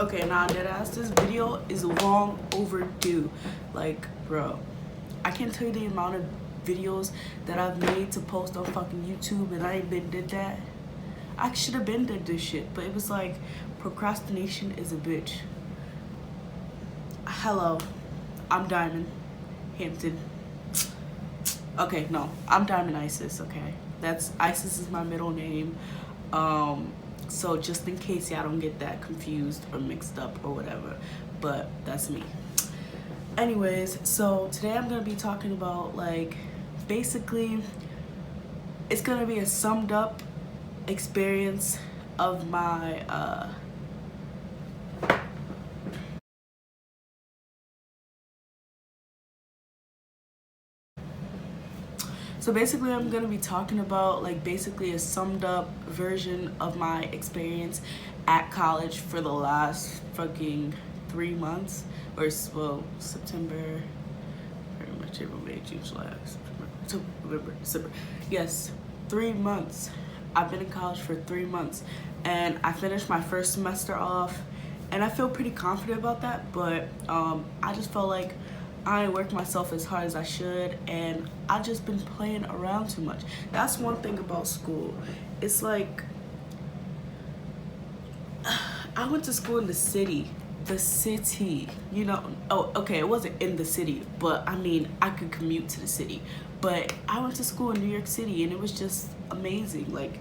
Okay, now deadass, this video is long overdue. Like, bro, I can't tell you the amount of videos that I've made to post on fucking YouTube, and I ain't been did that. I should have been did this shit, but it was like, procrastination is a bitch. Hello, I'm Diamond Hampton. Okay, no, I'm Diamond Isis. Okay, that's Isis is my middle name. So just in case y'all don't get that confused or mixed up or whatever, but that's me. Anyways, so today I'm gonna be talking about, like, basically it's gonna be a summed up experience of my so basically I'm gonna be talking about, like, basically a summed up version of my experience at college for the last fucking 3 months, or well, September, pretty much April, May, June, July, September, November, December. Yes, 3 months. I've been in college for 3 months, and I finished my first semester off, and I feel pretty confident about that. But I just felt like I ain't worked myself as hard as I should, and I just been playing around too much. That's one thing about school. It's like, I went to school in the city. The city, you know. Oh, okay, it wasn't in the city, but I mean, I could commute to the city. But I went to school in New York City, and it was just amazing. Like,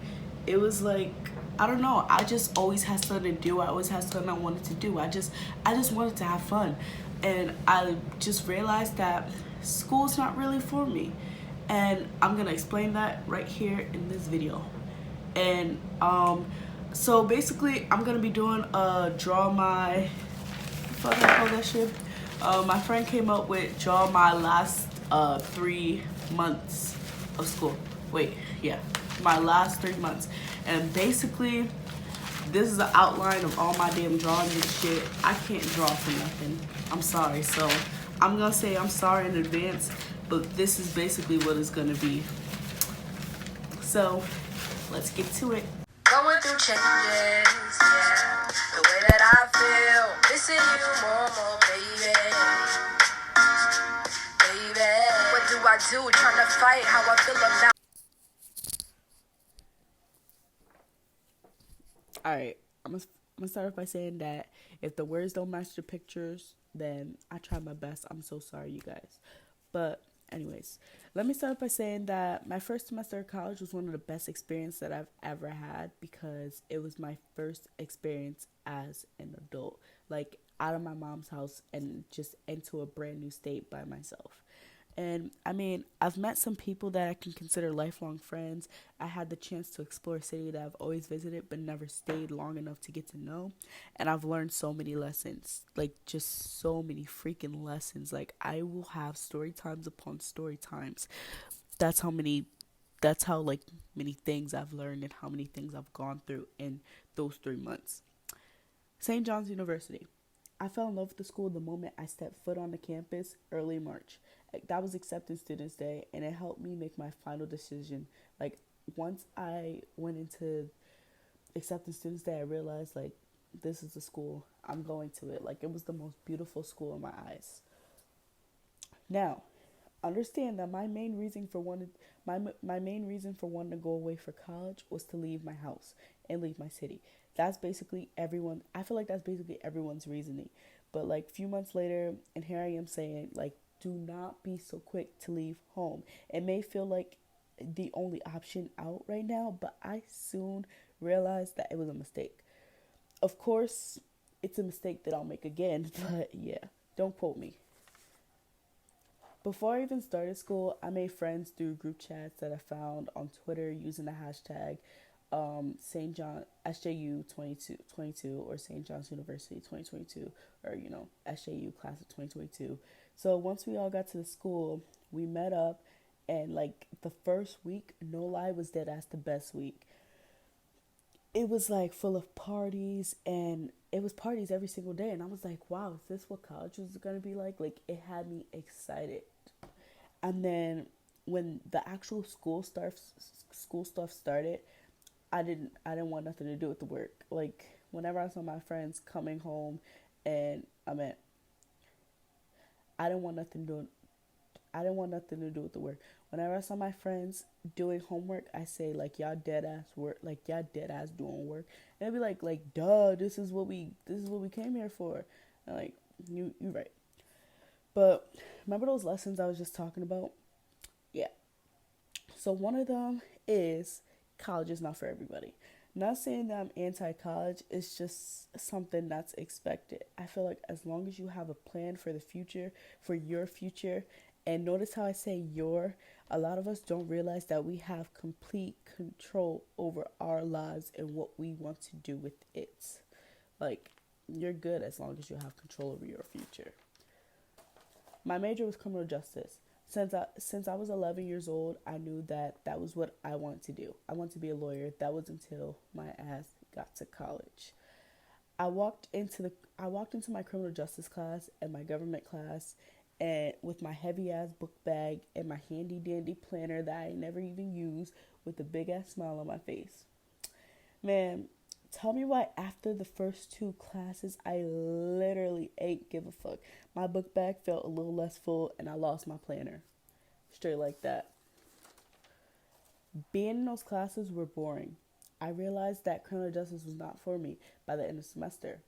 it was like, I don't know. I just always had something to do. I always had something I wanted to do. I just wanted to have fun, and I just realized that school's not really for me, and I'm gonna explain that right here in this video. And so basically I'm gonna be doing draw my, fuck I call that shit. My friend came up with draw my last 3 months of school. Wait, yeah, my last 3 months. And basically this is an outline of all my damn drawings and shit. I can't draw for nothing. I'm sorry. So I'm gonna say I'm sorry in advance, but this is basically what it's gonna be. So let's get to it. Going through changes, yeah. The way that I feel, missing you more, baby. Baby, what do I do? Trying to fight how I feel about. Alright, I'm gonna start off by saying that if the words don't match the pictures, then I try my best. I'm so sorry, you guys. But anyways, let me start by saying that my first semester of college was one of the best experiences that I've ever had, because it was my first experience as an adult, like out of my mom's house and just into a brand new state by myself. And I mean, I've met some people that I can consider lifelong friends. I had the chance to explore a city that I've always visited but never stayed long enough to get to know. And I've learned so many lessons, like just so many freaking lessons. Like, I will have story times upon story times. That's how many, that's how, like, many things I've learned and how many things I've gone through in those 3 months. St. John's University. I fell in love with the school the moment I stepped foot on the campus early March. That was Acceptance Students Day, and it helped me make my final decision. Like, once I went into Acceptance Students Day, I realized, like, this is the school. I'm going to it. Like, it was the most beautiful school in my eyes. Now, understand that my main reason for wanting to go away for college was to leave my house and leave my city. That's basically everyone. I feel like that's basically everyone's reasoning. But like, few months later, and here I am saying, like, do not be so quick to leave home. It may feel like the only option out right now, but I soon realized that it was a mistake. Of course, it's a mistake that I'll make again, but yeah, don't quote me. Before I even started school, I made friends through group chats that I found on Twitter using the hashtag St. John SJU 22 or St. John's University 2022, or SJU class of 2022. So once we all got to the school, we met up, and like the first week, no lie, was dead as the best week. It was like full of parties, and it was parties every single day, and I was like, wow, is this what college was gonna be like? Like, it had me excited. And then when the actual school stuff started, I didn't want nothing to do with the work. Like, whenever I saw my friends coming home, and I didn't want nothing to do. I didn't want nothing to do with the work. Whenever I saw my friends doing homework, I say like y'all dead ass work, like y'all dead ass doing work, and they'd be like duh, this is what we came here for, and like you right. But remember those lessons I was just talking about? Yeah. So one of them is college is not for everybody. Not saying that I'm anti college, it's just something that's expected. I feel like as long as you have a plan for the future, for your future, and notice how I say your, a lot of us don't realize that we have complete control over our lives and what we want to do with it. Like, you're good as long as you have control over your future. My major was criminal justice. Since I was 11 years old, I knew that that was what I wanted to do. I wanted to be a lawyer. That was until my ass got to college. I walked into my criminal justice class and my government class, and with my heavy ass book bag and my handy dandy planner that I never even used, with a big ass smile on my face. Man, tell me why after the first two classes I literally ain't give a fuck. My book bag felt a little less full and I lost my planner. Straight like that. Being in those classes were boring. I realized that criminal justice was not for me by the end of the semester.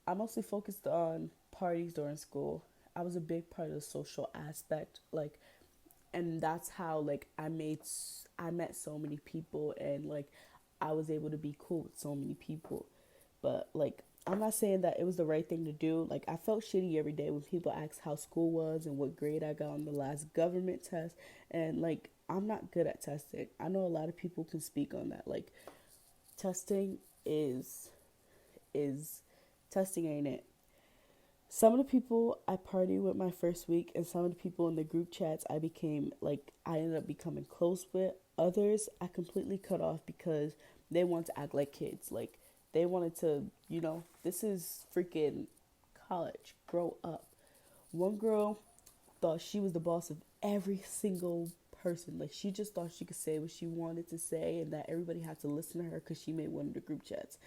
I mostly focused on parties during school. I was a big part of the social aspect, like, and that's how like I met so many people, and like I was able to be cool with so many people. But like I'm not saying that it was the right thing to do. Like I felt shitty every day when people asked how school was and what grade I got on the last government test, and like I'm not good at testing. I know a lot of people can speak on that. Like testing is testing ain't it. Some of the people I partied with my first week, and some of the people in the group chats I ended up becoming close with. Others I completely cut off because they want to act like kids. Like they wanted to, this is freaking college. Grow up. One girl thought she was the boss of every single person. Like she just thought she could say what she wanted to say and that everybody had to listen to her because she made one of the group chats.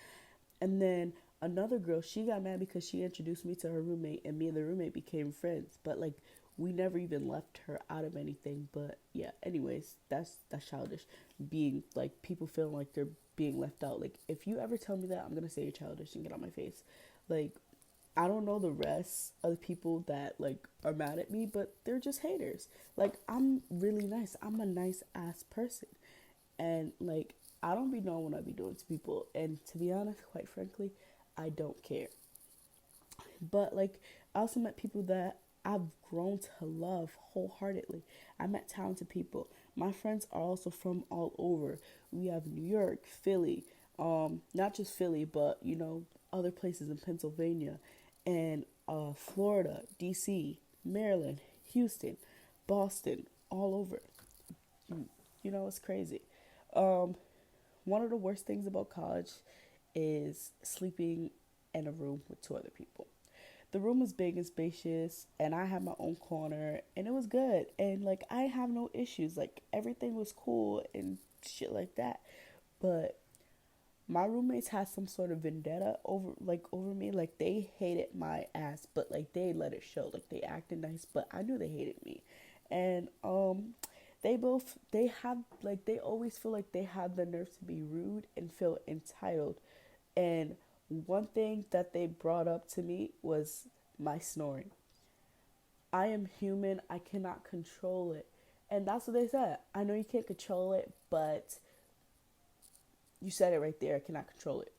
And then another girl, she got mad because she introduced me to her roommate and me and the roommate became friends. But like we never even left her out of anything. But yeah, anyways, that's childish. Being like people feeling like they're being left out. Like if you ever tell me that, I'm gonna say you're childish and get on my face. Like I don't know the rest of the people that like are mad at me, but they're just haters. Like I'm really nice. I'm a nice ass person. And like I don't be knowing what I be doing to people, and to be honest, quite frankly, I don't care. But like I also met people that I've grown to love wholeheartedly. I met talented people. My friends are also from all over. We have New York, Philly, not just Philly, but other places in Pennsylvania, and Florida, DC, Maryland, Houston, Boston, all over. It's crazy. Um, One of the worst things about college is sleeping in a room with two other people. The room was big and spacious, and I had my own corner, and it was good. And like, I have no issues. Like, everything was cool and shit like that. But my roommates had some sort of vendetta over me. Like, they hated my ass, but like, they let it show. Like, they acted nice, but I knew they hated me. And they always feel like they have the nerve to be rude and feel entitled. And one thing that they brought up to me was my snoring. I am human. I cannot control it. And that's what they said. I know you can't control it, but you said it right there. I cannot control it.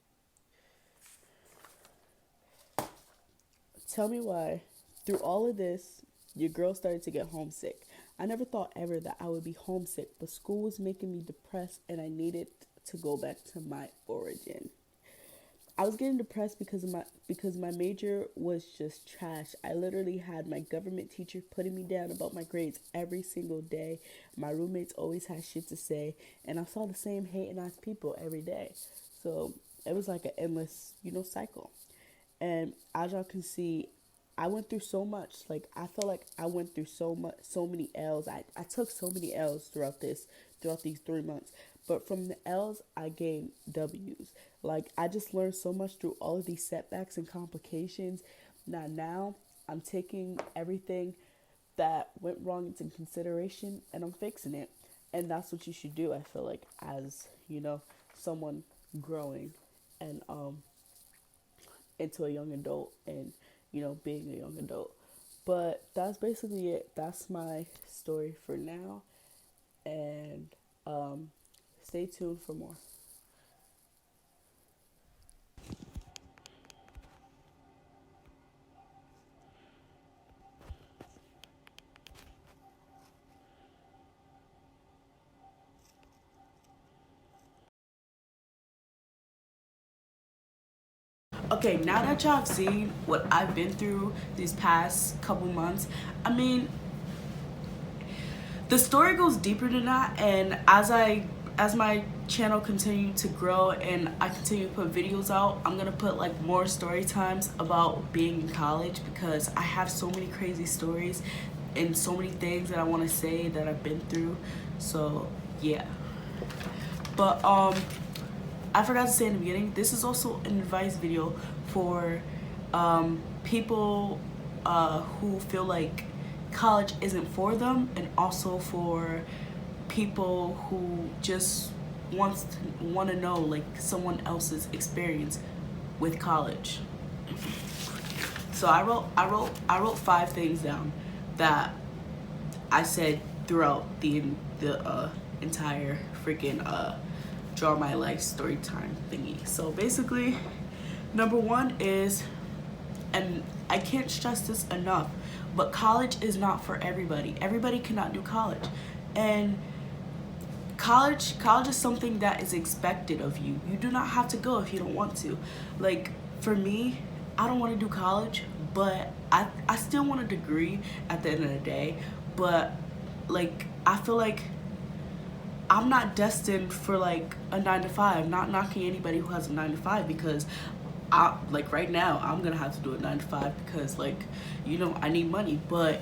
Tell me why, through all of this, your girl started to get homesick. I never thought ever that I would be homesick, but school was making me depressed and I needed to go back to my origin. I was getting depressed because my major was just trash. I literally had my government teacher putting me down about my grades every single day. My roommates always had shit to say, and I saw the same hating ass people every day. So it was like an endless, cycle. And as y'all can see, I went through so much. Like I felt like I went through so many L's. I took so many L's throughout these 3 months. But from the L's, I gained W's. Like, I just learned so much through all of these setbacks and complications. Now I'm taking everything that went wrong into consideration and I'm fixing it. And that's what you should do, I feel like, as, someone growing and into a young adult and, being a young adult. But that's basically it. That's my story for now. And stay tuned for more. Okay, now that y'all have seen what I've been through these past couple months, I mean, the story goes deeper than that. And as my channel continue to grow and I continue to put videos out, I'm gonna put like more story times about being in college, because I have so many crazy stories and so many things that I want to say that I've been through. So yeah, but I forgot to say in the beginning, this is also an advice video for people who feel like college isn't for them, and also for people who just want to know like someone else's experience with college. So I wrote 5 things down that I said throughout the entire freaking draw my life story time thingy. So basically, number 1 is, and I can't stress this enough, but college is not for everybody. Everybody cannot do college. And college is something that is expected of you. You do not have to go if you don't want to. Like, for me, I don't want to do college, but I still want a degree at the end of the day. But like, I feel like I'm not destined for like a 9 to 5. Not knocking anybody who has a 9 to 5, because like right now I'm gonna have to do a 9 to 5 because like, I need money. But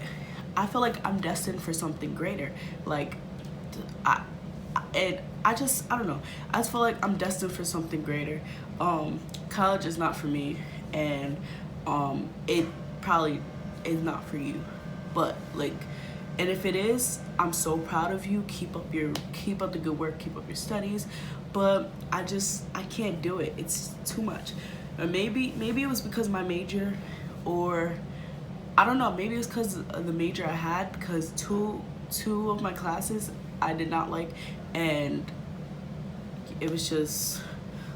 I feel like I'm destined for something greater. Like, I don't know. I just feel like I'm destined for something greater. College is not for me, and it probably is not for you. But like, and if it is, I'm so proud of you. Keep up the good work. Keep up your studies. But I can't do it. It's too much. Maybe it was because of my major, or I don't know. Maybe it was because of the major I had, because two of my classes I did not like, and it was just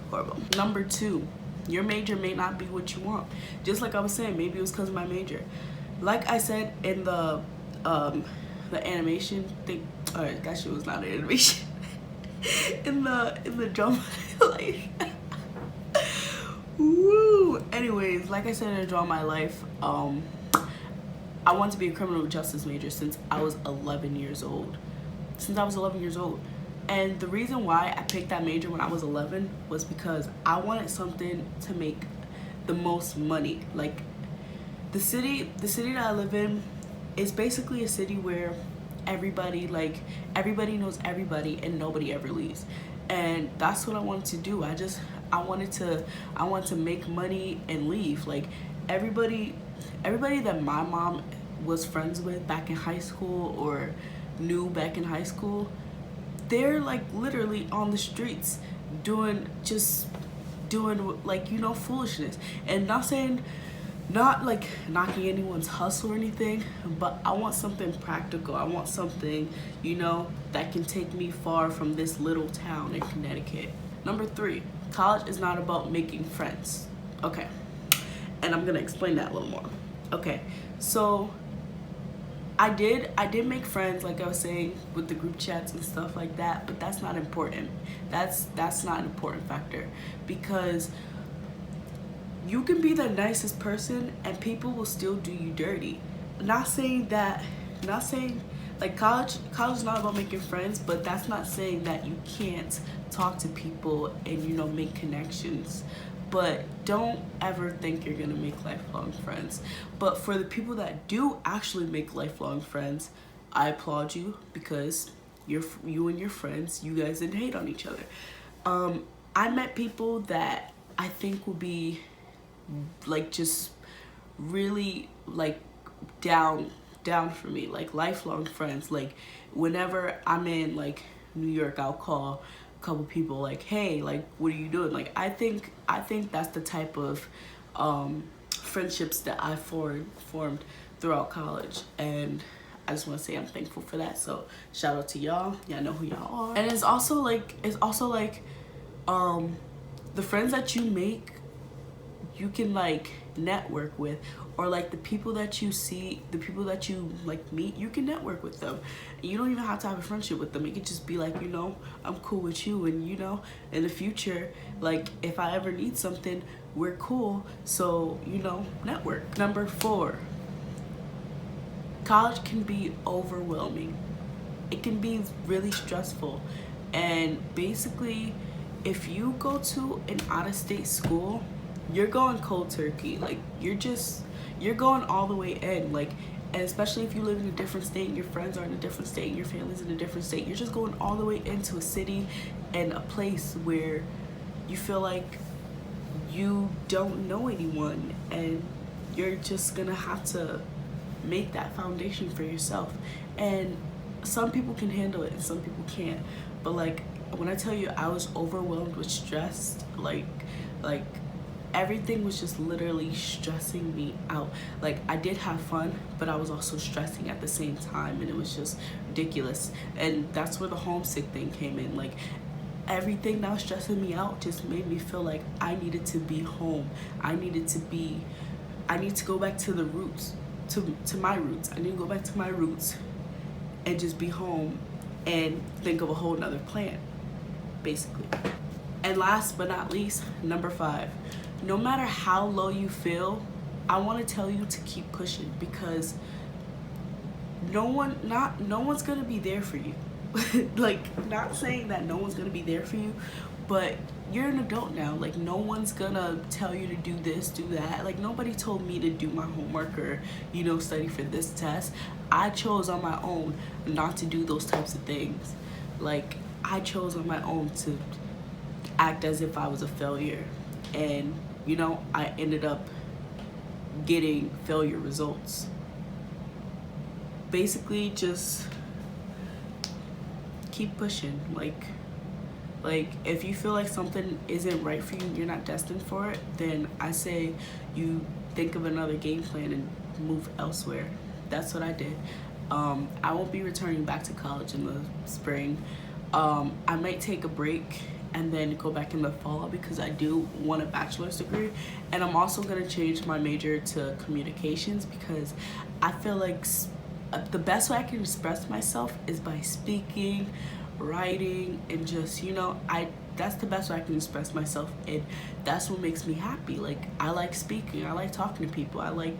horrible. Number 2, your major may not be what you want. Just like I was saying, maybe it was because of my major. Like I said in the animation thing, or that shit was not an animation. in the drama life. Woo! Anyways, like I said in the Draw My Life, I wanted to be a criminal justice major since I was 11 years old. And the reason why I picked that major when I was 11 was because I wanted something to make the most money. Like, the city that I live in is basically a city where everybody knows everybody and nobody ever leaves. And that's what I wanted to do. I wanted to make money and leave. Like, everybody that my mom was friends with back in high school or knew back in high school, they're like literally on the streets doing like, foolishness. And not like knocking anyone's hustle or anything, but I want something practical. I want something, that can take me far from this little town in Connecticut. Number 3, college is not about making friends. Okay, and I'm gonna explain that a little more. Okay, so I did make friends, like I was saying, with the group chats and stuff like that, but that's not important. That's not an important factor, because you can be the nicest person and people will still do you dirty. Not saying like college is not about making friends, but that's not saying that you can't talk to people and make connections. But don't ever think you're gonna make lifelong friends. But for the people that do actually make lifelong friends, I applaud you, because you and your friends, you guys didn't hate on each other. I met people that I think will be like just really like down down for me, like lifelong friends. Like whenever I'm in like New York, I'll call a couple people like, hey, like what are you doing? Like I think that's the type of friendships that I formed throughout college, and I just want to say I'm thankful for that. So shout out to y'all. Y'all know who y'all are. And it's also like the friends that you make, you can like network with, or like the people that you see, the people that you like meet, you can network with them. You don't even have to have a friendship with them. It could just be like, I'm cool with you, and in the future, like if I ever need something, we're cool. So network. Number 4, college can be overwhelming. It can be really stressful, and basically if you go to an out-of-state school, you're going cold turkey. Like you're going all the way in. Like, and especially if you live in a different state, your friends are in a different state, your family's in a different state, you're just going all the way into a city and a place where you feel like you don't know anyone, and you're just gonna have to make that foundation for yourself. And some people can handle it and some people can't. But like when I tell you I was overwhelmed with stress, like everything was just literally stressing me out. Like I did have fun, but I was also stressing at the same time, and it was just ridiculous. And that's where the homesick thing came in. Like everything that was stressing me out just made me feel like I needed to be home. I need to go back to the roots, to my roots. I need to go back to my roots and just be home and think of a whole nother plan, basically. And last but not least, number 5, no matter how low you feel, I want to tell you to keep pushing, because no one's gonna be there for you. Like, not saying that no one's gonna be there for you, but you're an adult now. Like, no one's gonna tell you to do this, do that. Like, nobody told me to do my homework or study for this test. I chose on my own not to do those types of things. Like, I chose on my own to act as if I was a failure, and I ended up getting failure results. Basically, just keep pushing. Like if you feel like something isn't right for you, you're not destined for it, then I say you think of another game plan and move elsewhere. That's what I did. I won't be returning back to college in the spring. I might take a break and then go back in the fall, because I do want a bachelor's degree, and I'm also gonna change my major to communications, because I feel like the best way I can express myself is by speaking, writing, and just that's the best way I can express myself, and that's what makes me happy. Like, I like speaking, I like talking to people, I like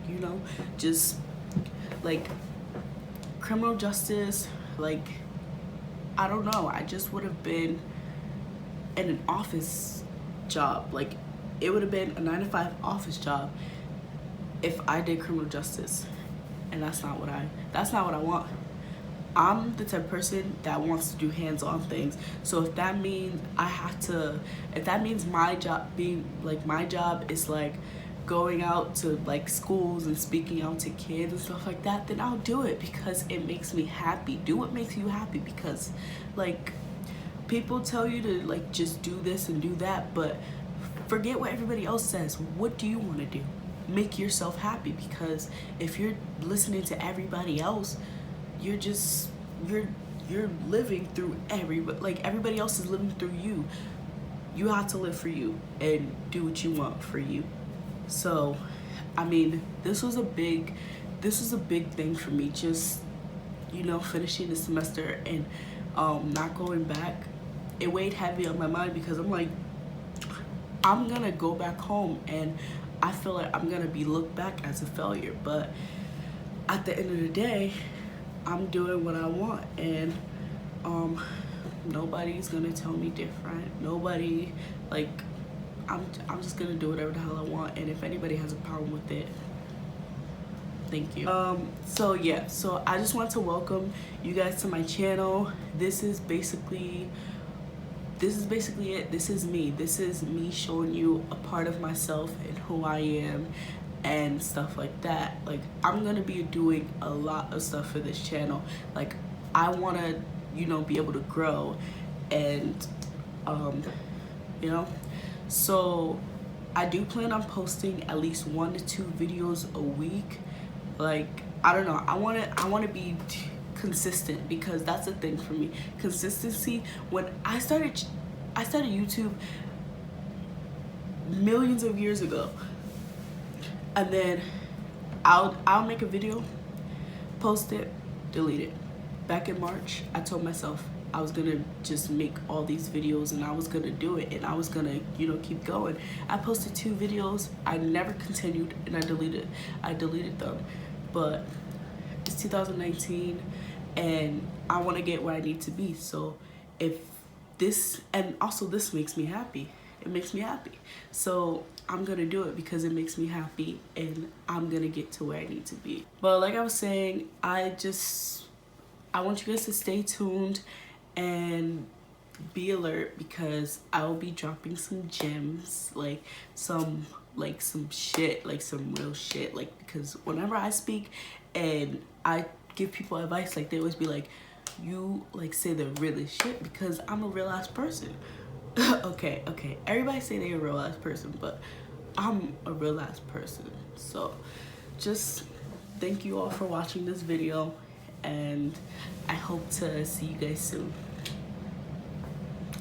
just like criminal justice. Like, I don't know, I just would have been in an office job. Like, it would have been a 9-to-5 office job if I did criminal justice, and that's not what I want. I'm the type of person that wants to do hands-on things. So if that means my job is like going out to like schools and speaking out to kids and stuff like that, then I'll do it, because it makes me happy. Do what makes you happy, because like people tell you to like just do this and do that, but forget what everybody else says. What do you want to do? Make yourself happy, because if you're listening to everybody else, you're living through everybody else is living through you. You have to live for you and do what you want for you. So I mean, this was a big thing for me, just finishing the semester and not going back. It weighed heavy on my mind, because I'm like, I'm gonna go back home and I feel like I'm gonna be looked back as a failure. But at the end of the day, I'm doing what I want, and nobody's gonna tell me different. Nobody, like, I'm just gonna do whatever the hell I want, and if anybody has a problem with it, Thank you. So yeah, so I just want to welcome you guys to my channel. This is basically it. This is me. This is me showing you a part of myself and who I am and stuff like that. Like, I'm gonna be doing a lot of stuff for this channel. Like, I want to, you know, be able to grow and you know, so I do plan on posting at least 1 to 2 videos a week. Like, I don't know, I want to be consistent, because that's the thing for me. Consistency. When I started YouTube millions of years ago, and then I'll make a video, post it, delete it. Back in March, I told myself I was gonna just make all these videos and I was gonna do it and I was gonna, you know, keep going. I posted 2 videos, I never continued, and I deleted them. But it's 2019 and I wanna get where I need to be. So if this, and also this makes me happy. It makes me happy. So I'm gonna do it because it makes me happy and I'm gonna get to where I need to be. But like I was saying, I want you guys to stay tuned and be alert, because I will be dropping some gems, like some shit, like some real shit. Like, because whenever I speak and I give people advice, like, they always be like, you like say the realest shit, because I'm a real ass person. okay, everybody say they a real ass person, but I'm a real ass person. So just thank you all for watching this video, and I hope to see you guys soon.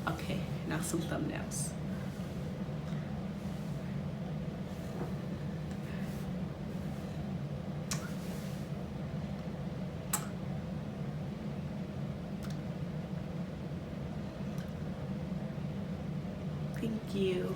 Okay, now some thumbnails. Thank you.